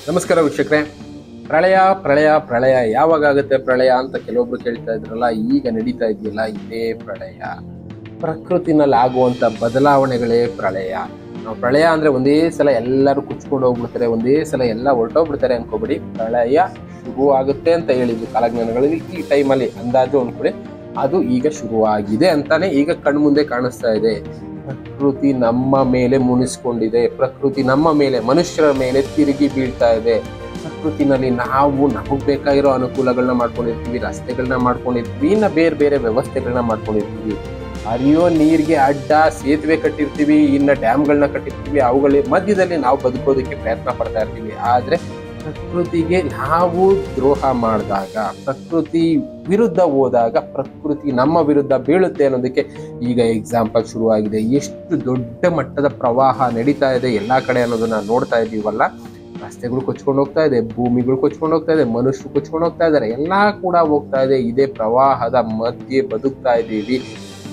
ನಮಸ್ಕಾರ ವೀಕ್ಷಕರೇ. ಪ್ರಳಯ ಪ್ರಳಯ ಪ್ರಳಯ ಯಾವಾಗ ಆಗುತ್ತೆ ಪ್ರಳಯ ಅಂತ ಕೆಲವೊಬ್ರು ಕೇಳ್ತಾ ಇದ್ರಲ್ಲ, ಈಗ ನಡೀತಾ ಇದೆಯಲ್ಲ ಇದೇ ಪ್ರಳಯ. ಪ್ರಕೃತಿನಲ್ಲಿ ಆಗುವಂಥ ಬದಲಾವಣೆಗಳೇ ಪ್ರಳಯ. ನಾವು ಪ್ರಳಯ ಅಂದರೆ ಒಂದೇ ಸಲ ಎಲ್ಲರೂ ಕುಚ್ಕೊಂಡು ಹೋಗ್ಬಿಡ್ತಾರೆ, ಒಂದೇ ಸಲ ಎಲ್ಲ ಹೊರಟೋಗ್ಬಿಡ್ತಾರೆ ಅನ್ಕೋಬಿಡಿ. ಪ್ರಳಯ ಶುರು ಆಗುತ್ತೆ ಅಂತ ಹೇಳಿದ್ರು ಕಾಲಜ್ಞಾನಗಳಲ್ಲಿ. ಈ ಟೈಮಲ್ಲಿ ಅಂದಾಜು ಅಂದ್ಕೊಳ್ಳಿ, ಅದು ಈಗ ಶುರುವಾಗಿದೆ ಅಂತಾನೆ ಈಗ ಕಣ್ಮುಂದೆ ಕಾಣಿಸ್ತಾ ಇದೆ. ಪ್ರಕೃತಿ ನಮ್ಮ ಮೇಲೆ ಮುನಿಸ್ಕೊಂಡಿದೆ, ಪ್ರಕೃತಿ ನಮ್ಮ ಮೇಲೆ, ಮನುಷ್ಯರ ಮೇಲೆ ತಿರುಗಿ ಬೀಳ್ತಾ ಇದೆ. ಪ್ರಕೃತಿನಲ್ಲಿ ನಾವು ನಮಗೆ ಬೇಕಾಗಿರೋ ಅನುಕೂಲಗಳನ್ನ ಮಾಡ್ಕೊಂಡಿರ್ತೀವಿ, ರಸ್ತೆಗಳನ್ನ ಮಾಡ್ಕೊಂಡಿರ್ತೀವಿ, ಇನ್ನು ಬೇರೆ ಬೇರೆ ವ್ಯವಸ್ಥೆಗಳನ್ನ ಮಾಡ್ಕೊಂಡಿರ್ತೀವಿ. ಹರಿಯೋ ನೀರಿಗೆ ಅಡ್ಡ ಸೇತುವೆ ಕಟ್ಟಿರ್ತೀವಿ, ಇನ್ನು ಡ್ಯಾಮ್ಗಳನ್ನ ಕಟ್ಟಿರ್ತೀವಿ. ಅವುಗಳ ಮಧ್ಯದಲ್ಲಿ ನಾವು ಬದುಕೋದಕ್ಕೆ ಪ್ರಯತ್ನ ಪಡ್ತಾ ಇರ್ತೀವಿ. ಆದರೆ ಪ್ರಕೃತಿಗೆ ನಾವು ದ್ರೋಹ ಮಾಡಿದಾಗ, ಪ್ರಕೃತಿ ವಿರುದ್ಧ ಹೋದಾಗ ಪ್ರಕೃತಿ ನಮ್ಮ ವಿರುದ್ಧ ಬೀಳುತ್ತೆ ಅನ್ನೋದಕ್ಕೆ ಈಗ ಎಕ್ಸಾಂಪಲ್ ಶುರುವಾಗಿದೆ. ಎಷ್ಟು ದೊಡ್ಡ ಮಟ್ಟದ ಪ್ರವಾಹ ನಡೀತಾ ಇದೆ ಎಲ್ಲ ಕಡೆ ಅನ್ನೋದನ್ನ ನೋಡ್ತಾ ಇದ್ದೀವಲ್ಲ. ರಸ್ತೆಗಳು ಕೊಚ್ಕೊಂಡು ಹೋಗ್ತಾ ಇದೆ, ಭೂಮಿಗಳು ಕೊಚ್ಕೊಂಡು ಹೋಗ್ತಾ ಇದೆ, ಮನುಷ್ಯರು ಕೊಚ್ಕೊಂಡು ಹೋಗ್ತಾ ಇದ್ದಾರೆ, ಎಲ್ಲ ಕೂಡ ಹೋಗ್ತಾ ಇದೆ. ಇದೇ ಪ್ರವಾಹದ ಮಧ್ಯೆ ಬದುಕ್ತಾ ಇದ್ದೀವಿ,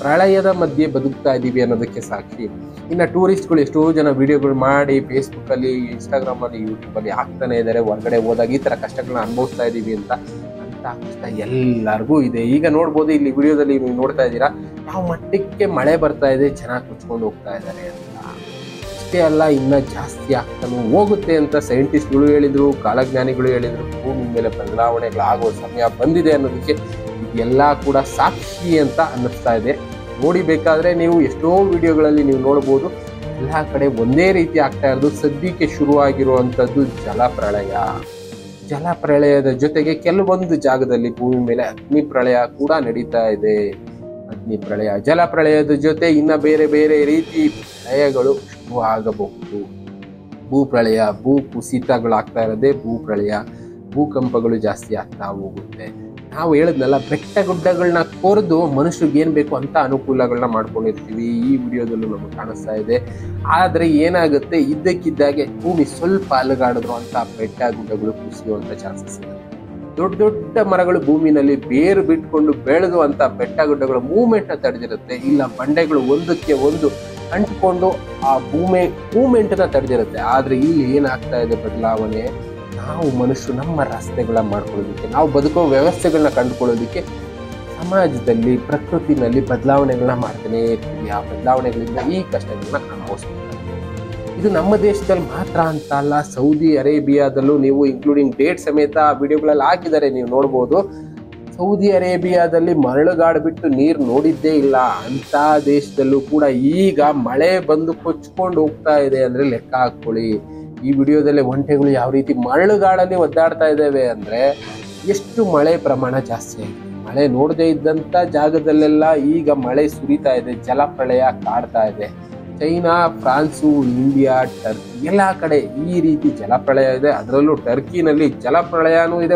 ಪ್ರಳಯದ ಮಧ್ಯೆ ಬದುಕ್ತಾ ಇದ್ದೀವಿ ಅನ್ನೋದಕ್ಕೆ ಸಾಕ್ಷಿ. ಇನ್ನು ಟೂರಿಸ್ಟ್ಗಳು ಎಷ್ಟೋ ಜನ ವಿಡಿಯೋಗಳು ಮಾಡಿ ಫೇಸ್ಬುಕ್ಕಲ್ಲಿ, ಇನ್ಸ್ಟಾಗ್ರಾಮಲ್ಲಿ, ಯೂಟ್ಯೂಬಲ್ಲಿ ಹಾಕ್ತಾನೆ ಇದ್ದಾರೆ. ಹೊರಗಡೆ ಹೋದಾಗ ಈ ಥರ ಕಷ್ಟಗಳನ್ನ ಅನುಭವಿಸ್ತಾ ಇದ್ದೀವಿ ಅಂತ ಕಷ್ಟ ಎಲ್ಲರಿಗೂ ಇದೆ. ಈಗ ನೋಡ್ಬೋದು, ಇಲ್ಲಿ ವಿಡಿಯೋದಲ್ಲಿ ನೀವು ನೋಡ್ತಾ ಇದ್ದೀರಾ ಯಾವ ಮಟ್ಟಕ್ಕೆ ಮಳೆ ಬರ್ತಾ ಇದೆ, ಚೆನ್ನಾಗಿ ಕುಚ್ಕೊಂಡು ಹೋಗ್ತಾ ಇದ್ದಾರೆ ಅಂತ. ಅಷ್ಟೇ ಅಲ್ಲ, ಇನ್ನು ಜಾಸ್ತಿ ಆಗ್ತಾನೂ ಹೋಗುತ್ತೆ ಅಂತ ಸೈಂಟಿಸ್ಟ್ಗಳು ಹೇಳಿದ್ರು, ಕಾಲಜ್ಞಾನಿಗಳು ಹೇಳಿದ್ರು. ಭೂಮಿ ಮೇಲೆ ಬದಲಾವಣೆಗಳಾಗೋ ಸಮಯ ಬಂದಿದೆ ಅನ್ನೋದಕ್ಕೆ ಎಲ್ಲ ಕೂಡ ಸಾಕ್ಷಿ ಅಂತ ಅನ್ನಿಸ್ತಾ ಇದೆ. ನೋಡಿ, ಬೇಕಾದ್ರೆ ನೀವು ಎಷ್ಟೋ ವಿಡಿಯೋಗಳಲ್ಲಿ ನೀವು ನೋಡ್ಬೋದು, ಎಲ್ಲ ಕಡೆ ಒಂದೇ ರೀತಿ ಆಗ್ತಾ ಇರೋದು. ಸದ್ಯಕ್ಕೆ ಶುರುವಾಗಿರುವಂಥದ್ದು ಜಲಪ್ರಳಯ. ಜಲಪ್ರಳಯದ ಜೊತೆಗೆ ಕೆಲವೊಂದು ಜಾಗದಲ್ಲಿ ಭೂಮಿ ಮೇಲೆ ಅಗ್ನಿ ಪ್ರಳಯ ಕೂಡ ನಡೀತಾ ಇದೆ. ಅಗ್ನಿ ಪ್ರಳಯ, ಜಲಪ್ರಳಯದ ಜೊತೆ ಇನ್ನ ಬೇರೆ ಬೇರೆ ರೀತಿ ಪ್ರಳಯಗಳು ಶುರು ಆಗಬಹುದು. ಭೂಪ್ರಳಯ, ಭೂ ಕುಸಿತಗಳಾಗ್ತಾ ಇರೋದೇ ಭೂಪ್ರಳಯ. ಭೂಕಂಪಗಳು ಜಾಸ್ತಿ ಆಗ್ತಾ ಹೋಗುತ್ತೆ. ನಾವು ಹೇಳಿದ್ನಲ್ಲ, ಬೆಟ್ಟ ಗುಡ್ಡಗಳನ್ನ ಕೊರೆದು ಮನುಷ್ಯರಿಗೆ ಏನು ಬೇಕು ಅಂತ ಅನುಕೂಲಗಳನ್ನ ಮಾಡ್ಕೊಂಡಿರ್ತೀವಿ. ಈ ವಿಡಿಯೋದಲ್ಲೂ ನಮಗೆ ಕಾಣಿಸ್ತಾ ಇದೆ. ಆದರೆ ಏನಾಗುತ್ತೆ, ಇದ್ದಕ್ಕಿದ್ದಾಗೆ ಭೂಮಿ ಸ್ವಲ್ಪ ಅಲುಗಾಡಿದ್ರು ಅಂತ ಬೆಟ್ಟ ಗುಡ್ಡಗಳು ಕುಸಿಯುವಂಥ ಚಾನ್ಸಸ್ ಇದೆ. ದೊಡ್ಡ ದೊಡ್ಡ ಮರಗಳು ಭೂಮಿನಲ್ಲಿ ಬೇರು ಬಿಟ್ಕೊಂಡು ಬೆಳೆದು ಅಂತ ಬೆಟ್ಟ ಗುಡ್ಡಗಳ ಮೂವ್ಮೆಂಟ್ನ ತಡೆದಿರುತ್ತೆ. ಇಲ್ಲ, ಬಂಡೆಗಳು ಒಂದಕ್ಕೆ ಒಂದು ಅಂಟ್ಕೊಂಡು ಆ ಮೂವ್ಮೆಂಟ್ನ ತಡೆದಿರುತ್ತೆ. ಆದರೆ ಇಲ್ಲಿ ಏನಾಗ್ತಾ ಇದೆ ಬದಲಾವಣೆ, ನಾವು ಮನುಷ್ಯರು ನಮ್ಮ ರಸ್ತೆಗಳನ್ನ ಮಾಡ್ಕೊಳ್ಳೋದಕ್ಕೆ, ನಾವು ಬದುಕೋ ವ್ಯವಸ್ಥೆಗಳನ್ನ ಕಂಡುಕೊಳ್ಳೋದಕ್ಕೆ ಸಮಾಜದಲ್ಲಿ, ಪ್ರಕೃತಿನಲ್ಲಿ ಬದಲಾವಣೆಗಳನ್ನ ಮಾಡ್ತಾನೆ ಇರ್ತೀವಿ. ಆ ಬದಲಾವಣೆಗಳಿಂದ ಈ ಕಷ್ಟಗಳನ್ನ ಅನುಭವಿಸ್ತಾರೆ. ಇದು ನಮ್ಮ ದೇಶದಲ್ಲಿ ಮಾತ್ರ ಅಂತ ಅಲ್ಲ, ಸೌದಿ ಅರೇಬಿಯಾದಲ್ಲೂ ನೀವು ಇನ್ಕ್ಲೂಡಿಂಗ್ ಡೇಟ್ ಸಮೇತ ವಿಡಿಯೋಗಳಲ್ಲಿ ಹಾಕಿದ್ದಾರೆ, ನೀವು ನೋಡ್ಬೋದು. ಸೌದಿ ಅರೇಬಿಯಾದಲ್ಲಿ ಮರಳುಗಾಡು ಬಿಟ್ಟು ನೀರು ನೋಡಿದ್ದೇ ಇಲ್ಲ ಅಂತ ದೇಶದಲ್ಲೂ ಕೂಡ ಈಗ ಮಳೆ ಬಂದು ಕೊಚ್ಕೊಂಡು ಹೋಗ್ತಾ ಇದೆ ಅಂದರೆ ಲೆಕ್ಕ ಹಾಕ್ಕೊಳ್ಳಿ. ಈ ವಿಡಿಯೋದಲ್ಲಿ ಒಂಟೆಗಳು ಯಾವ ರೀತಿ ಮರಳುಗಾಡಲ್ಲಿ ಒದ್ದಾಡ್ತಾ ಇದ್ದಾವೆ ಅಂದರೆ ಎಷ್ಟು ಮಳೆ ಪ್ರಮಾಣ ಜಾಸ್ತಿ ಆಗಿದೆ. ಮಳೆ ನೋಡದೇ ಇದ್ದಂಥ ಜಾಗದಲ್ಲೆಲ್ಲ ಈಗ ಮಳೆ ಸುರಿತಾ ಇದೆ, ಜಲಪ್ರಳಯ ಕಾಡ್ತಾ ಇದೆ. ಚೈನಾ, ಫ್ರಾನ್ಸು, ಇಂಡಿಯಾ, ಟರ್ಕಿ ಎಲ್ಲ ಕಡೆ ಈ ರೀತಿ ಜಲಪ್ರಳಯ ಇದೆ. ಅದರಲ್ಲೂ ಟರ್ಕಿನಲ್ಲಿ ಜಲಪ್ರಳಯನೂ ಇದೆ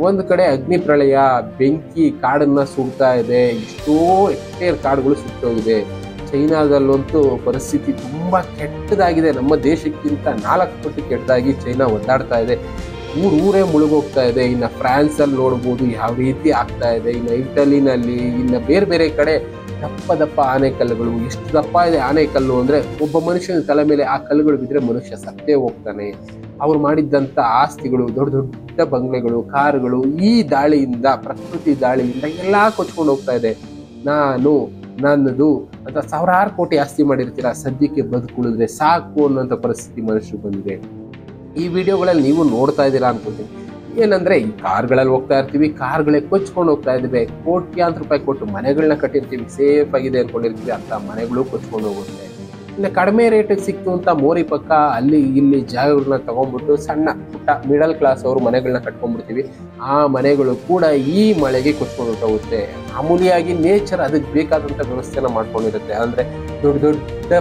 ಒಂದು ಕಡೆ ಅಗ್ನಿ ಪ್ರಳಯ, ಬೆಂಕಿ ಕಾಡನ್ನ ಸುಡ್ತಾ ಇದೆ. ಎಷ್ಟೋ ಹೆಕ್ಟೇರ್ ಕಾಡುಗಳು ಸುಟ್ಟೋಗಿದೆ. ಚೈನಾದಲ್ಲಂತೂ ಪರಿಸ್ಥಿತಿ ತುಂಬ ಕೆಟ್ಟದಾಗಿದೆ. ನಮ್ಮ ದೇಶಕ್ಕಿಂತ 4 ಪಟ್ಟು ಕೆಟ್ಟದಾಗಿ ಚೈನಾ ಒದ್ದಾಡ್ತಾ ಇದೆ. ಊರೇ ಮುಳುಗೋಗ್ತಾ ಇದೆ. ಇನ್ನು ಫ್ರಾನ್ಸಲ್ಲಿ ನೋಡ್ಬೋದು ಯಾವ ರೀತಿ ಆಗ್ತಾ ಇದೆ. ಇನ್ನು ಇಟಲಿನಲ್ಲಿ, ಇನ್ನು ಬೇರೆ ಬೇರೆ ಕಡೆ ದಪ್ಪ ಆನೆಕಲ್ಲುಗಳು. ಎಷ್ಟು ದಪ್ಪ ಇದೆ ಆನೆಕಲ್ಲು ಅಂದರೆ, ಒಬ್ಬ ಮನುಷ್ಯನ ತಲೆ ಮೇಲೆ ಆ ಕಲ್ಲುಗಳು ಬಿದ್ದರೆ ಮನುಷ್ಯ ಸತ್ತೇ ಹೋಗ್ತಾನೆ. ಅವ್ರು ಮಾಡಿದ್ದಂಥ ಆಸ್ತಿಗಳು, ದೊಡ್ಡ ದೊಡ್ಡ ಬಂಗ್ಲೆಗಳು, ಕಾರುಗಳು, ಈ ದಾಳಿಯಿಂದ, ಪ್ರಕೃತಿ ದಾಳಿಯಿಂದ ಎಲ್ಲ ಕೊಚ್ಕೊಂಡು ಹೋಗ್ತಾ ಇದೆ. ನನ್ನದು ಅಂತ ಸಾವಿರಾರು ಕೋಟಿ ಆಸ್ತಿ ಮಾಡಿರ್ತೀರ, ಸದ್ಯಕ್ಕೆ ಬದುಕುಳಿದ್ರೆ ಸಾಕು ಅನ್ನೋಂಥ ಪರಿಸ್ಥಿತಿ ಮನುಷ್ಯರು ಬಂದಿದೆ. ಈ ವಿಡಿಯೋಗಳಲ್ಲಿ ನೀವು ನೋಡ್ತಾ ಇದ್ದೀರಾ ಅನ್ಕೊಳ್ತೀನಿ. ಏನಂದ್ರೆ, ಈ ಕಾರ್ಗಳಲ್ಲಿ ಹೋಗ್ತಾ ಇರ್ತೀವಿ, ಕಾರ್ಗಳೇ ಕೊಚ್ಕೊಂಡು ಹೋಗ್ತಾ ಇದ್ದೀವಿ. ಕೋಟ್ಯಾಂತರ ರೂಪಾಯಿ ಕೊಟ್ಟು ಮನೆಗಳನ್ನ ಕಟ್ಟಿರ್ತೀವಿ, ಸೇಫ್ ಆಗಿದೆ ಅನ್ಕೊಂಡಿರ್ತೀವಿ, ಅಂತ ಮನೆಗಳು ಕೊಚ್ಕೊಂಡು ಹೋಗುತ್ತೆ. ಇನ್ನು ಕಡಿಮೆ ರೇಟಿಗೆ ಸಿಕ್ತು ಅಂತ ಮೋರಿ ಪಕ್ಕ ಅಲ್ಲಿ ಇಲ್ಲಿ ಜಾಗಗಳನ್ನ ತಗೊಂಡ್ಬಿಟ್ಟು ಸಣ್ಣ ಪುಟ್ಟ ಮಿಡಲ್ ಕ್ಲಾಸ್ ಅವರು ಮನೆಗಳನ್ನ ಕಟ್ಕೊಂಡ್ಬಿಡ್ತೀವಿ. ಆ ಮನೆಗಳು ಕೂಡ ಈ ಮಳೆಗೆ ಕೊಚ್ಕೊಂಡು ಹೋಗುತ್ತೆ. ಮಾಮೂಲಿಯಾಗಿ ನೇಚರ್ ಅದಕ್ಕೆ ಬೇಕಾದಂಥ ವ್ಯವಸ್ಥೆನ ಮಾಡ್ಕೊಂಡಿರುತ್ತೆ. ಅಂದರೆ ದೊಡ್ಡ ದೊಡ್ಡ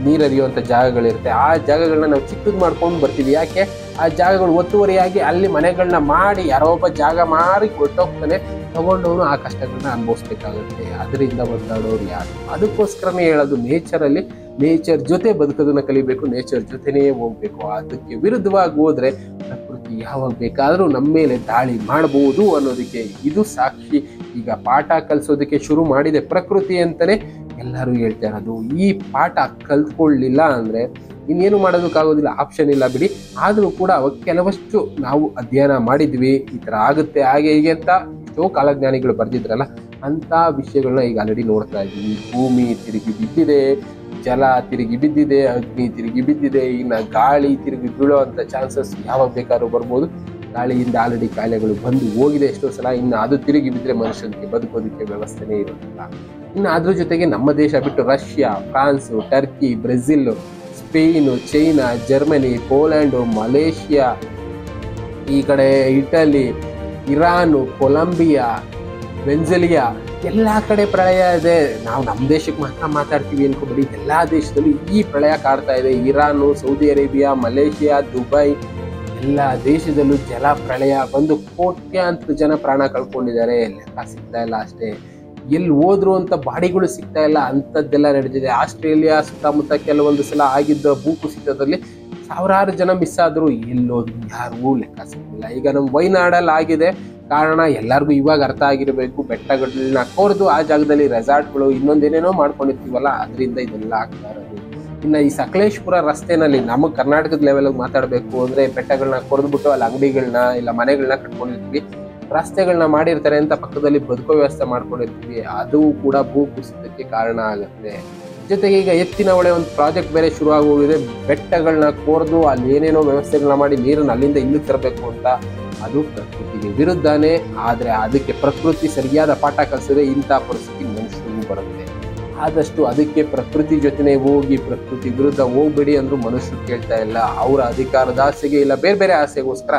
ನೀರು ಹರಿಯುವಂಥ ಜಾಗಗಳಿರುತ್ತೆ. ಆ ಜಾಗಗಳನ್ನ ನಾವು ಚಿಕ್ಕದು ಮಾಡ್ಕೊಂಡು ಬರ್ತೀವಿ. ಯಾಕೆ, ಆ ಜಾಗಗಳು ಒತ್ತುವರಿಯಾಗಿ ಅಲ್ಲಿ ಮನೆಗಳನ್ನ ಮಾಡಿ ಯಾರೋ ಒಬ್ಬ ಜಾಗ ಮಾರಿ ಕೊಟ್ಟೋಗ್ತಾನೆ, ತಗೊಂಡವನು ಆ ಕಷ್ಟಗಳನ್ನ ಅನುಭವಿಸ್ಬೇಕಾಗುತ್ತೆ. ಅದರಿಂದ ಒದ್ದಾಡೋರು ಯಾರು? ಅದಕ್ಕೋಸ್ಕರನೇ ಹೇಳೋದು, ನೇಚರ್ ಜೊತೆ ಬದುಕೋದನ್ನ ಕಲಿಬೇಕು, ನೇಚರ್ ಜೊತೆನೇ ಹೋಗ್ಬೇಕು. ಅದಕ್ಕೆ ವಿರುದ್ಧವಾಗಿ ಹೋದ್ರೆ ಪ್ರಕೃತಿ ಯಾವಾಗ ಬೇಕಾದರೂ ನಮ್ಮ ಮೇಲೆ ದಾಳಿ ಮಾಡಬಹುದು ಅನ್ನೋದಕ್ಕೆ ಇದು ಸಾಕ್ಷಿ. ಈಗ ಪಾಠ ಕಲಿಸೋದಕ್ಕೆ ಶುರು ಮಾಡಿದೆ ಪ್ರಕೃತಿ ಅಂತಾನೆ ಎಲ್ಲರೂ ಹೇಳ್ತಾ ಇರೋದು. ಈ ಪಾಠ ಕಲ್ತ್ಕೊಳ್ಳಿಲ್ಲ ಅಂದರೆ ಇನ್ನೇನು ಮಾಡೋದಕ್ಕಾಗೋದಿಲ್ಲ, ಆಪ್ಷನ್ ಇಲ್ಲ ಬಿಡಿ. ಆದರೂ ಕೂಡ ಕೆಲವಷ್ಟು ನಾವು ಅಧ್ಯಯನ ಮಾಡಿದ್ವಿ, ಈ ಥರ ಆಗುತ್ತೆ ಹಾಗೆ ಹೀಗೆ ಅಂತ ಎಷ್ಟೋ ಕಾಲಜ್ಞಾನಿಗಳು ಬರೆದಿದ್ರಲ್ಲ, ಅಂಥ ವಿಷಯಗಳನ್ನ ಈಗ ಆಲ್ರೆಡಿ ನೋಡ್ತಾ ಇದ್ದೀವಿ. ಭೂಮಿ ತಿರುಗಿ ಬಿದ್ದಿದೆ, ಜಲ ತಿರುಗಿ ಬಿದ್ದಿದೆ, ಅಗ್ನಿ ತಿರುಗಿ ಬಿದ್ದಿದೆ, ಇನ್ನು ಗಾಳಿ ತಿರುಗಿ ಬೀಳೋ ಅಂಥ ಚಾನ್ಸಸ್ ಯಾವಾಗ ಬೇಕಾದ್ರೂ ಬರ್ಬೋದು. ಗಾಳಿಯಿಂದ ಆಲ್ರೆಡಿ ಕಾಯಿಲೆಗಳು ಬಂದು ಹೋಗಿದೆ ಎಷ್ಟೋ ಸಲ. ಇನ್ನು ಅದು ತಿರುಗಿ ಬಿದ್ದರೆ ಮನುಷ್ಯನಿಗೆ ಬದುಕೋದಕ್ಕೆ ವ್ಯವಸ್ಥೆನೇ ಇರೋದಿಲ್ಲ. ಇನ್ನು ಅದ್ರ ಜೊತೆಗೆ ನಮ್ಮ ದೇಶ ಬಿಟ್ಟು Russia, France, Turkey, Brazil, Spain, China, Germany, Poland, Malaysia, ಈ ಕಡೆ ಇಟಲಿ, ಇರಾನು, ಕೊಲಂಬಿಯಾ, ವೆನ್ಜುಲಿಯಾ, ಎಲ್ಲ ಕಡೆ ಪ್ರಳಯ ಇದೆ. ನಾವು ನಮ್ಮ ದೇಶಕ್ಕೆ ಮಾತ್ರ ಮಾತಾಡ್ತೀವಿ ಅನ್ಕೋಬೇಡಿ, ಎಲ್ಲ ದೇಶದಲ್ಲೂ ಈ ಪ್ರಳಯ ಕಾಡ್ತಾ ಇದೆ. Iran, Saudi Arabia, Malaysia, Dubai, ಎಲ್ಲ ದೇಶದಲ್ಲೂ ಜಲ ಪ್ರಳಯ ಬಂದು ಕೋಟ್ಯಾಂತರ ಜನ ಪ್ರಾಣ ಕಳ್ಕೊಂಡಿದ್ದಾರೆ. ಲೆಕ್ಕ ಸಿಗ್ತಾ ಇಲ್ಲ ಅಷ್ಟೇ, ಎಲ್ಲಿ ಹೋದ್ರು ಅಂತ ಬಾಡಿಗಳು ಸಿಗ್ತಾ ಇಲ್ಲ, ಅಂಥದ್ದೆಲ್ಲ ನಡೆದಿದೆ. ಆಸ್ಟ್ರೇಲಿಯಾ ಸುತ್ತಮುತ್ತ ಕೆಲವೊಂದು ಸಲ ಆಗಿದ್ದ ಭೂಕುಸಿತದಲ್ಲಿ ಸಾವಿರಾರು ಜನ ಮಿಸ್ ಆದ್ರು, ಎಲ್ಲೋದ್ರು ಯಾರಿಗೂ ಲೆಕ್ಕ ಸಿಗಲಿಲ್ಲ. ಈಗ ನಮ್ಮ ವಯನಾಡಲ್ಲಿ ಆಗಿದೆ, ಕಾರಣ ಎಲ್ಲರಿಗೂ ಇವಾಗ ಅರ್ಥ ಆಗಿರಬೇಕು. ಬೆಟ್ಟಗಳನ್ನ ಕೊರೆದು ಆ ಜಾಗದಲ್ಲಿ ರೆಸಾರ್ಟ್ಗಳು ಇನ್ನೊಂದೇನೇನೋ ಮಾಡ್ಕೊಂಡಿರ್ತೀವಲ್ಲ, ಅದರಿಂದ ಇದೆಲ್ಲ ಆಗ್ತಾ ಇರೋದು. ಇನ್ನು ಈ ಸಕಲೇಶ್ಪುರ ರಸ್ತೆನಲ್ಲಿ ನಮಗೆ ಕರ್ನಾಟಕದ ಲೆವೆಲ್ಗೆ ಮಾತಾಡಬೇಕು ಅಂದರೆ, ಬೆಟ್ಟಗಳನ್ನ ಕೊರೆದ್ಬಿಟ್ಟು ಅಲ್ಲಿ ಅಂಗಡಿಗಳನ್ನ ಇಲ್ಲ ಮನೆಗಳನ್ನ ಕಟ್ಕೊಂಡಿರ್ತೀವಿ, ರಸ್ತೆಗಳನ್ನ ಮಾಡಿರ್ತಾರೆ ಅಂತ ಪಕ್ಕದಲ್ಲಿ ಬದುಕೋ ವ್ಯವಸ್ಥೆ ಮಾಡ್ಕೊಂಡಿರ್ತೀವಿ, ಅದು ಕೂಡ ಭೂ ಕುಸಿತಕ್ಕೆ ಕಾರಣ ಆಗುತ್ತೆ. ಜೊತೆಗೆ ಈಗ ಎತ್ತಿನ ಹೊಳೆ ಒಂದು ಪ್ರಾಜೆಕ್ಟ್ ಬೇರೆ ಶುರು ಆಗೋಗಿದೆ. ಬೆಟ್ಟಗಳನ್ನ ಕೊರೆದು ಅಲ್ಲಿ ಏನೇನೋ ವ್ಯವಸ್ಥೆಗಳನ್ನ ಮಾಡಿ ನೀರನ್ನು ಅಲ್ಲಿಂದ ಇಲ್ಲಿಗೆ ತರಬೇಕು ಅಂತ, ಅದು ಪ್ರಕೃತಿಗೆ ವಿರುದ್ಧನೇ. ಆದರೆ ಅದಕ್ಕೆ ಪ್ರಕೃತಿ ಸರಿಯಾದ ಪಾಠ ಕಲಿಸಿದ್ರೆ ಇಂಥ ಪರಿಸ್ಥಿತಿ ಮನುಷ್ಯನಿಗೂ ಬರುತ್ತೆ. ಆದಷ್ಟು ಅದಕ್ಕೆ ಪ್ರಕೃತಿ ಜೊತೆನೆ ಹೋಗಿ ಪ್ರಕೃತಿ ವಿರುದ್ಧ ಹೋಗ್ಬೇಡಿ ಅಂದ್ರೂ ಮನುಷ್ಯರು ಕೇಳ್ತಾ ಇಲ್ಲ. ಅವರ ಅಧಿಕಾರದ ಆಸೆಗೆ ಇಲ್ಲ ಬೇರೆ ಬೇರೆ ಆಸೆಗೋಸ್ಕರ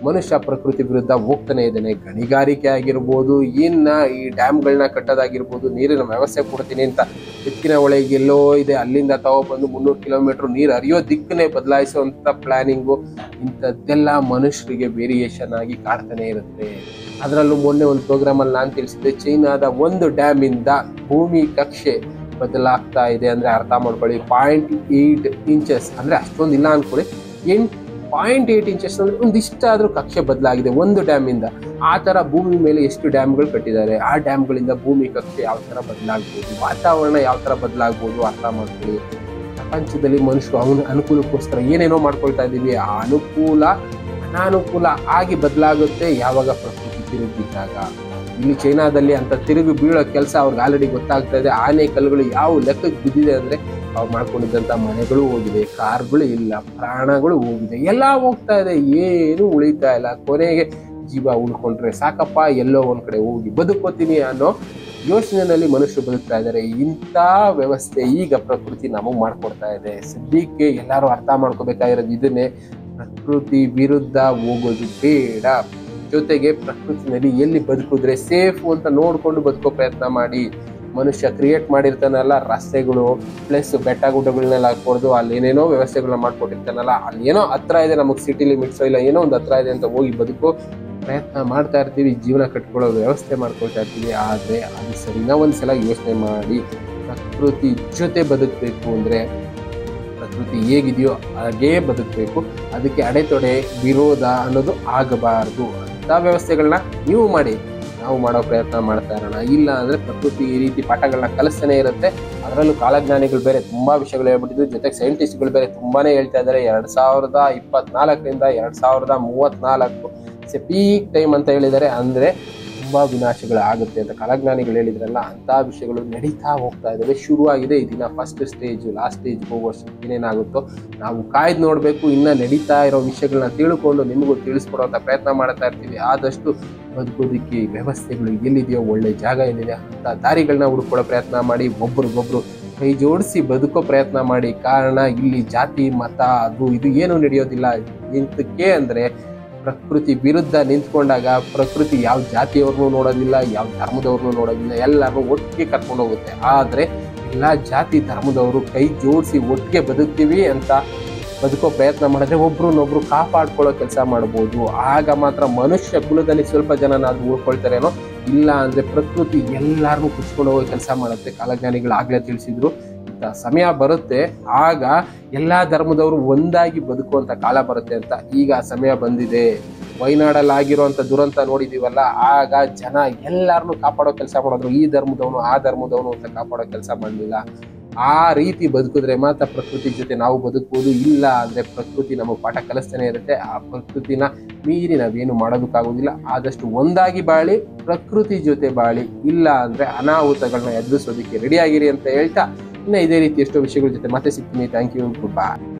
ಮನುಷ್ಯ ಪ್ರಕೃತಿ ವಿರುದ್ಧ ಹೋಗ್ತಾನೆ ಇದ್ದಾನೆ. ಗಣಿಗಾರಿಕೆ ಆಗಿರ್ಬೋದು, ಇನ್ನು ಈ ಡ್ಯಾಮ್ಗಳನ್ನ ಕಟ್ಟೋದಾಗಿರ್ಬೋದು, ನೀರಿನ ವ್ಯವಸ್ಥೆ ಕೊಡ್ತೀನಿ ಅಂತ ಎತ್ತಿನ ಹೊಳೆಗೆ ಎಲ್ಲೋ ಇದೆ ಅಲ್ಲಿಂದ ತಗೊಬಂದು 300 ಕಿಲೋಮೀಟರ್ ನೀರು ಹರಿಯೋ ದಿಕ್ಕನ್ನೇ ಬದಲಾಯಿಸುವಂಥ ಪ್ಲಾನಿಂಗು, ಇಂಥದ್ದೆಲ್ಲ ಮನುಷ್ಯರಿಗೆ ವೇರಿಯೇಷನ್ ಆಗಿ ಕಾಡ್ತಾನೆ ಇರುತ್ತೆ. ಅದರಲ್ಲೂ ಮೊನ್ನೆ ಒಂದು ಪ್ರೋಗ್ರಾಮಲ್ಲಿ ನಾನು ತಿಳಿಸಿದ್ದೆ, ಚೈನಾದ ಒಂದು ಡ್ಯಾಮಿಂದ ಭೂಮಿ ಕಕ್ಷೆ ಬದಲಾಗ್ತಾ ಇದೆ. ಅಂದರೆ ಅರ್ಥ ಮಾಡ್ಕೊಳ್ಳಿ, 0.8 ಇಂಚಸ್ ಅಂದರೆ ಅಷ್ಟೊಂದು ಇಲ್ಲ ಅಂದ್ಕೊಳ್ಳಿ, 0.8 ಇಂಚಸ್ ಅಂದರೆ ಒಂದಿಷ್ಟಾದರೂ ಕಕ್ಷೆ ಬದಲಾಗಿದೆ ಒಂದು ಡ್ಯಾಮಿಂದ. ಆ ಥರ ಭೂಮಿ ಮೇಲೆ ಎಷ್ಟು ಡ್ಯಾಮ್ಗಳು ಕಟ್ಟಿದ್ದಾರೆ, ಆ ಡ್ಯಾಮ್ಗಳಿಂದ ಭೂಮಿ ಕಕ್ಷೆ ಯಾವ ಥರ ಬದಲಾಗ್ಬೋದು, ವಾತಾವರಣ ಯಾವ ಥರ ಬದಲಾಗ್ಬೋದು ಅರ್ಥ ಮಾಡ್ಕೊಳ್ಳಿ. ಪ್ರಪಂಚದಲ್ಲಿ ಮನುಷ್ಯರು ಅನುಕೂಲಕ್ಕೋಸ್ಕರ ಏನೇನೋ ಮಾಡ್ಕೊಳ್ತಾ ಇದ್ದೀವಿ, ಆ ಅನುಕೂಲ ಅನಾನುಕೂಲ ಆಗಿ ಬದಲಾಗುತ್ತೆ ಯಾವಾಗ ಪ್ರಕೃತಿ ತಿರುಗಿದ್ದಾಗ. ಇಲ್ಲಿ ಚೈನಾದಲ್ಲಿ ಅಂತ ತಿರುಗಿ ಬೀಳೋ ಕೆಲಸ ಅವ್ರಿಗೆ ಆಲ್ರೆಡಿ ಗೊತ್ತಾಗ್ತಾ ಇದೆ. ಆನೆ ಕಲ್ಲುಗಳು ಯಾವ ಲೆಕ್ಕಕ್ಕೆ ಬಿದ್ದಿದೆ ಅಂದರೆ, ಅವ್ರು ಮಾಡ್ಕೊಂಡಿದ್ದಂಥ ಮನೆಗಳು ಹೋಗಿದೆ, ಕಾರ್ಗಳು ಇಲ್ಲ, ಪ್ರಾಣಗಳು ಹೋಗಿದೆ, ಎಲ್ಲ ಹೋಗ್ತಾ ಇದೆ, ಏನು ಉಳಿತಾ ಇಲ್ಲ. ಕೊನೆಗೆ ಜೀವ ಉಳ್ಕೊಂಡ್ರೆ ಸಾಕಪ್ಪ, ಎಲ್ಲೋ ಒಂದು ಕಡೆ ಹೋಗಿ ಬದುಕೋತೀನಿ ಅನ್ನೋ ಯೋಚನೆಯಲ್ಲಿ ಮನುಷ್ಯರು ಬದುಕ್ತಾ ಇದ್ದಾರೆ. ಇಂಥ ವ್ಯವಸ್ಥೆ ಈಗ ಪ್ರಕೃತಿ ನಮಗೆ ಮಾಡಿಕೊಡ್ತಾ ಇದೆ. ಸದ್ಯಕ್ಕೆ ಎಲ್ಲರೂ ಅರ್ಥ ಮಾಡ್ಕೋಬೇಕಾಗಿರೋದು ಇದನ್ನೇ, ಪ್ರಕೃತಿ ವಿರುದ್ಧ ಹೋಗೋದು ಬೇಡ. ಜೊತೆಗೆ ಪ್ರಕೃತಿನಲ್ಲಿ ಎಲ್ಲಿ ಬದುಕಿದ್ರೆ ಸೇಫು ಅಂತ ನೋಡಿಕೊಂಡು ಬದುಕೋ ಪ್ರಯತ್ನ ಮಾಡಿ. ಮನುಷ್ಯ ಕ್ರಿಯೇಟ್ ಮಾಡಿರ್ತಾನಲ್ಲ ರಸ್ತೆಗಳು ಪ್ಲಸ್ ಬೆಟ್ಟ ಗುಡ್ಡಗಳನ್ನೆಲ್ಲ ಕೊಡ್ದು ಅಲ್ಲಿ ಏನೇನೋ ವ್ಯವಸ್ಥೆಗಳನ್ನ ಮಾಡ್ಕೊಟ್ಟಿರ್ತಾನಲ್ಲ, ಅಲ್ಲಿ ಏನೋ ಹತ್ರ ಇದೆ ನಮಗೆ ಸಿಟಿ ಲಿಮಿಟ್ಸ್ ಇಲ್ಲ ಏನೋ ಒಂದು ಹತ್ರ ಇದೆ ಅಂತ ಹೋಗಿ ಬದುಕೋ ಪ್ರಯತ್ನ ಮಾಡ್ತಾ ಇರ್ತೀವಿ, ಜೀವನ ಕಟ್ಕೊಳ್ಳೋ ವ್ಯವಸ್ಥೆ ಮಾಡ್ಕೊಳ್ತಾ ಇರ್ತೀವಿ. ಆದರೆ ಅದು ಸರಿನಾ ಒಂದ್ಸಲ ಯೋಚನೆ ಮಾಡಿ, ಪ್ರಕೃತಿ ಜೊತೆ ಬದುಕಬೇಕು ಅಂದರೆ ಪ್ರಕೃತಿ ಹೇಗಿದೆಯೋ ಹಾಗೇ ಬದುಕಬೇಕು. ಅದಕ್ಕೆ ಅಡೆತೊಡೆ ವಿರೋಧ ಅನ್ನೋದು ಆಗಬಾರ್ದು. ಅಂಥ ವ್ಯವಸ್ಥೆಗಳನ್ನ ನೀವು ಮಾಡಿ, ನಾವು ಮಾಡೋ ಪ್ರಯತ್ನ ಮಾಡ್ತಾ ಇರೋಣ. ಇಲ್ಲ ಅಂದರೆ ಪ್ರಕೃತಿ ಈ ರೀತಿ ಪಾಠಗಳನ್ನ ಕಲಿಸ್ತಾನೆ ಇರುತ್ತೆ. ಅದರಲ್ಲೂ ಕಾಲಜ್ಞಾನಿಗಳು ಬೇರೆ ತುಂಬ ವಿಷಯಗಳು ಹೇಳ್ಬಿಟ್ಟಿದ್ರು, ಜೊತೆಗೆ ಸೈಂಟಿಸ್ಟ್ಗಳು ಬೇರೆ ತುಂಬಾ ಹೇಳ್ತಾ ಇದ್ದಾರೆ. 2024ರಿಂದ 2034 ಪೀಕ್ ಟೈಮ್ ಅಂತ ಹೇಳಿದ್ದಾರೆ. ಅಂದರೆ ತುಂಬ ವಿನಾಶಗಳು ಆಗುತ್ತೆ ಅಂತ ಕಾಲಜ್ಞಾನಿಗಳು ಹೇಳಿದ್ರಲ್ಲ, ಅಂಥ ವಿಷಯಗಳು ನಡೀತಾ ಹೋಗ್ತಾ ಇದ್ದಾವೆ. ಶುರುವಾಗಿದೆ, ಇದನ್ನ ಫಸ್ಟ್ ಸ್ಟೇಜು ಲಾಸ್ಟ್ ಸ್ಟೇಜ್ಗೆ ಹೋಗೋ ಏನೇನಾಗುತ್ತೋ ನಾವು ಕಾಯ್ದು ನೋಡಬೇಕು. ಇನ್ನು ನಡೀತಾ ಇರೋ ವಿಷಯಗಳನ್ನ ತಿಳ್ಕೊಂಡು ನಿಮಗೂ ತಿಳಿಸ್ಕೊಡೋಂಥ ಪ್ರಯತ್ನ ಮಾಡ್ತಾ ಇರ್ತೀವಿ. ಆದಷ್ಟು ಬದುಕೋದಕ್ಕೆ ವ್ಯವಸ್ಥೆಗಳು ಎಲ್ಲಿದೆಯೋ, ಒಳ್ಳೆ ಜಾಗ ಏನಿದೆ ಅಂಥ ದಾರಿಗಳನ್ನ ಹುಡ್ಕೊಳ್ಳೋ ಪ್ರಯತ್ನ ಮಾಡಿ, ಒಬ್ರಿಗೊಬ್ರು ಕೈ ಜೋಡಿಸಿ ಬದುಕೋ ಪ್ರಯತ್ನ ಮಾಡಿ. ಕಾರಣ ಇಲ್ಲಿ ಜಾತಿ ಮತ ಅದು ಇದು ಏನೂ ನಡೆಯೋದಿಲ್ಲ. ಇಂತಕ್ಕೆ ಅಂದರೆ ಪ್ರಕೃತಿ ವಿರುದ್ಧ ನಿಂತ್ಕೊಂಡಾಗ ಪ್ರಕೃತಿ ಯಾವ ಜಾತಿಯವ್ರನ್ನೂ ನೋಡೋದಿಲ್ಲ, ಯಾವ ಧರ್ಮದವ್ರನ್ನೂ ನೋಡೋದಿಲ್ಲ, ಎಲ್ಲರೂ ಒಟ್ಟಿಗೆ ಕರ್ಕೊಂಡು ಹೋಗುತ್ತೆ. ಆದರೆ ಎಲ್ಲ ಜಾತಿ ಧರ್ಮದವರು ಕೈ ಜೋಡಿಸಿ ಒಟ್ಟಿಗೆ ಬದುಕ್ತೀವಿ ಅಂತ ಬದುಕೋ ಪ್ರಯತ್ನ ಮಾಡಿದ್ರೆ ಒಬ್ರನ್ನೊಬ್ರು ಕಾಪಾಡ್ಕೊಳ್ಳೋ ಕೆಲಸ ಮಾಡ್ಬೋದು. ಆಗ ಮಾತ್ರ ಮನುಷ್ಯ ಕುಲದಲ್ಲಿ ಸ್ವಲ್ಪ ಜನನಾದ್ರೂ ಉಳ್ಕೊಳ್ತಾರೇನೋ. ಇಲ್ಲ ಅಂದರೆ ಪ್ರಕೃತಿ ಎಲ್ಲರನ್ನೂ ಕುಚ್ಕೊಂಡು ಹೋಗೋ ಕೆಲಸ ಮಾಡುತ್ತೆ. ಕಾಲಜ್ಞಾನಿಗಳು ಆಗಲೇ ತಿಳಿಸಿದ್ರು, ಇಂಥ ಸಮಯ ಬರುತ್ತೆ ಆಗ ಎಲ್ಲ ಧರ್ಮದವರು ಒಂದಾಗಿ ಬದುಕುವಂಥ ಕಾಲ ಬರುತ್ತೆ ಅಂತ. ಈಗ ಸಮಯ ಬಂದಿದೆ. ವಯನಾಡಲ್ಲಿ ಆಗಿರುವಂತ ದುರಂತ ನೋಡಿದೀವಲ್ಲ, ಆಗ ಜನ ಎಲ್ಲಾರನ್ನೂ ಕಾಪಾಡೋ ಕೆಲಸ ಮಾಡಿದ್ರು. ಈ ಧರ್ಮದವನು ಆ ಧರ್ಮದವನು ಅಂತ ಕಾಪಾಡೋ ಕೆಲಸ ಮಾಡಲಿಲ್ಲ. ಆ ರೀತಿ ಬದುಕಿದ್ರೆ ಮಾತ್ರ ಪ್ರಕೃತಿ ಜೊತೆ ನಾವು ಬದುಕಬಹುದು. ಇಲ್ಲ ಅಂದ್ರೆ ಪ್ರಕೃತಿ ನಮಗೆ ಪಾಠ ಕಲಿಸ್ತಾನೆ ಇರುತ್ತೆ. ಆ ಪ್ರಕೃತಿನ ಮೀರಿ ನಾವೇನು ಮಾಡೋದಕ್ಕಾಗೋದಿಲ್ಲ. ಆದಷ್ಟು ಒಂದಾಗಿ ಬಾಳಿ, ಪ್ರಕೃತಿ ಜೊತೆ ಬಾಳಿ. ಇಲ್ಲ ಅಂದ್ರೆ ಅನಾಹುತಗಳನ್ನ ಎದುರಿಸೋದಕ್ಕೆ ರೆಡಿ ಆಗಿರಿ ಅಂತ ಹೇಳ್ತಾ, ಇನ್ನು ಇದೇ ರೀತಿ ಎಷ್ಟೋ ವಿಷಯಗಳ ಜೊತೆ ಮತ್ತೆ ಸಿಗ್ತೀನಿ. Thank you. Good bye.